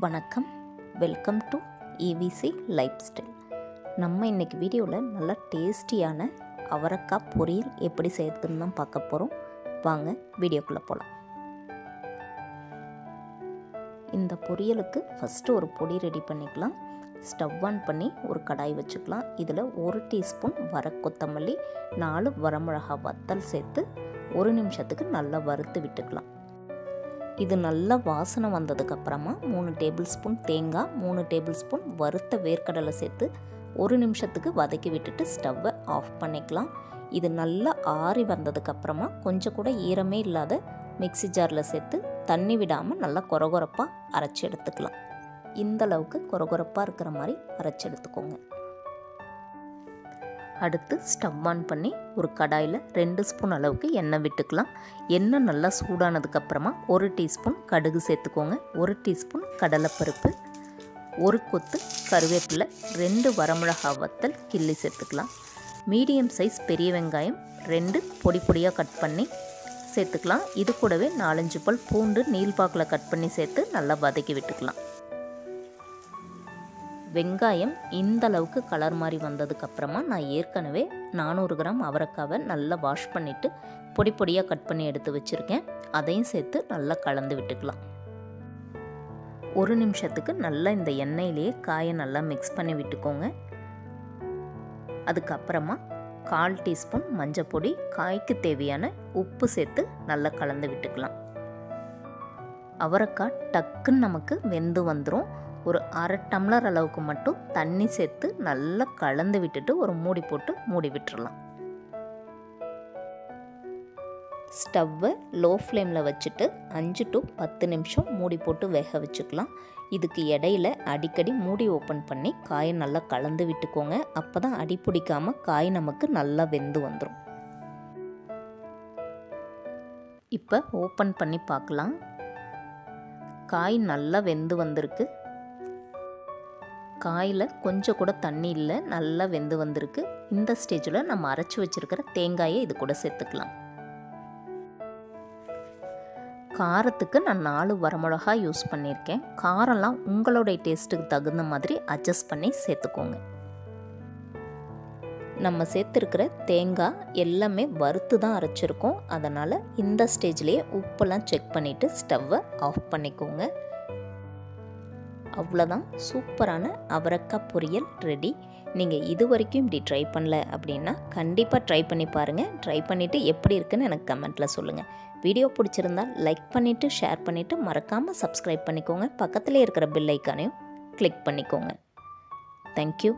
வணக்கம், welcome to EVC life style. நம்ம இன்றைக்கி வீடியோவில் நல்லா டேஸ்டியான அவரைக்காய் பொரியல் எப்படி செய்யறதுன்னு தான் பார்க்க போகிறோம். வாங்க வீடியோக்குள்ளே போகலாம். இந்த பொரியலுக்கு ஃபஸ்ட்டு ஒரு பொடி ரெடி பண்ணிக்கலாம். ஸ்டவ் ஆன் பண்ணி ஒரு கடாய் வச்சுக்கலாம். இதில் 1 டீஸ்பூன் கொத்தமல்லி, 4 வரமிளகாய் வத்தல் சேர்த்து 1 நிமிஷத்துக்கு நல்லா வறுத்து விட்டுக்கலாம். இது நல்லா வாசனை வந்ததுக்கப்புறமா 3 டேபிள் ஸ்பூன் தேங்காய், 3 டேபிள் ஸ்பூன் வறுத்த வேர்க்கடலை சேர்த்து 1 நிமிஷத்துக்கு வதக்கி விட்டுட்டு ஸ்டவ்வை ஆஃப் பண்ணிக்கலாம். இது நல்லா ஆறி வந்ததுக்கப்புறமா கொஞ்சம் கூட ஈரமே இல்லாத மிக்ஸி ஜாரில் சேர்த்து தண்ணி விடாமல் நல்லா கொரகொரப்பாக அரைச்சி எடுத்துக்கலாம். இந்த அளவுக்கு கொரகொரப்பாக இருக்கிற மாதிரி அரைச்சி எடுத்துக்கோங்க. அடுத்து ஸ்டவ் ஆன் பண்ணி ஒரு கடாயில் 2 ஸ்பூன் அளவுக்கு எண்ணெய் விட்டுக்கலாம். எண்ணெய் நல்லா சூடானதுக்கப்புறமா 1 டீஸ்பூன் கடுகு சேர்த்துக்கோங்க, 1 டீஸ்பூன் கடலைப்பருப்பு, 1 கொத்து கருவேப்பிலை, 2 வரமிளகாய் வத்தல் கிள்ளி சேர்த்துக்கலாம். மீடியம் சைஸ் பெரிய வெங்காயம் 2 பொடி பொடியாக கட் பண்ணி சேர்த்துக்கலாம். இது கூடவே 4-5 பல் பூண்டு நீள்பாக்கில் கட் பண்ணி சேர்த்து நல்லா வதக்கி விட்டுக்கலாம். வெங்காயம் இந்த அளவுக்கு கலர் மாதிரி வந்ததுக்கப்புறமா நான் ஏற்கனவே 400 கிராம் அவரைக்காவை நல்லா வாஷ் பண்ணிவிட்டு பொடி பொடியாக கட் பண்ணி எடுத்து வச்சுருக்கேன். அதையும் சேர்த்து நல்லா கலந்து விட்டுக்கலாம். 1 நிமிஷத்துக்கு நல்லா இந்த எண்ணெயிலேயே காயை நல்லா மிக்ஸ் பண்ணி விட்டுக்கோங்க. அதுக்கப்புறமா 1/4 டீஸ்பூன் மஞ்சள் பொடி, காய்க்கு தேவையான உப்பு சேர்த்து நல்லா கலந்து விட்டுக்கலாம். அவரைக்காய் டக்குன்னு நமக்கு வெந்து வந்துடும். ஒரு 1/2 டம்ளர் அளவுக்கு மட்டும் தண்ணி சேர்த்து நல்லா கலந்து விட்டுட்டு ஒரு மூடி போட்டு மூடி விட்டுறலாம். ஸ்டவ்வை லோ ஃப்ளேமில் வச்சுட்டு 5 to 10 நிமிஷம் மூடி போட்டு வேக வச்சுக்கலாம். இதுக்கு இடையில அடிக்கடி மூடி ஓப்பன் பண்ணி காயை நல்லா கலந்து விட்டுக்கோங்க. அப்போ தான் அடி பிடிக்காமல் காய் நமக்கு நல்லா வெந்து வந்துடும். இப்போ ஓப்பன் பண்ணி பார்க்கலாம். காய் நல்லா வெந்து வந்திருக்கு. காயில் கொஞ்சம் கூட தண்ணி இல்லை, நல்லா வெந்து வந்திருக்கு. இந்த ஸ்டேஜில் நம்ம அரைச்சி வச்சுருக்கிற தேங்காயை இது கூட சேர்த்துக்கலாம். காரத்துக்கு நான் 4 வரமிளகாய் யூஸ் பண்ணியிருக்கேன். காரம்லாம் உங்களுடைய டேஸ்ட்டுக்கு தகுந்த மாதிரி அட்ஜஸ்ட் பண்ணி சேர்த்துக்கோங்க. நம்ம சேர்த்துருக்கிற தேங்காய் எல்லாமே வறுத்து தான் அரைச்சிருக்கோம். அதனால் இந்த ஸ்டேஜ்லேயே உப்பெல்லாம் செக் பண்ணிவிட்டு ஸ்டவ்வை ஆஃப் பண்ணிக்கோங்க. அவ்வளோதான், சூப்பரான அவரைக்காய் பொரியல் ரெடி. நீங்கள் இது வரைக்கும் இப்படி ட்ரை பண்ணல அப்படின்னா கண்டிப்பாக ட்ரை பண்ணி பாருங்கள். ட்ரை பண்ணிவிட்டு எப்படி இருக்குன்னு எனக்கு கமெண்ட்டில் சொல்லுங்கள். வீடியோ பிடிச்சிருந்தால் லைக் பண்ணிவிட்டு ஷேர் பண்ணிவிட்டு மறக்காமல் சப்ஸ்கிரைப் பண்ணிக்கோங்க. பக்கத்தில் இருக்கிற பெல் ஐக்கானையும் கிளிக் பண்ணிக்கோங்க. தேங்க்யூ.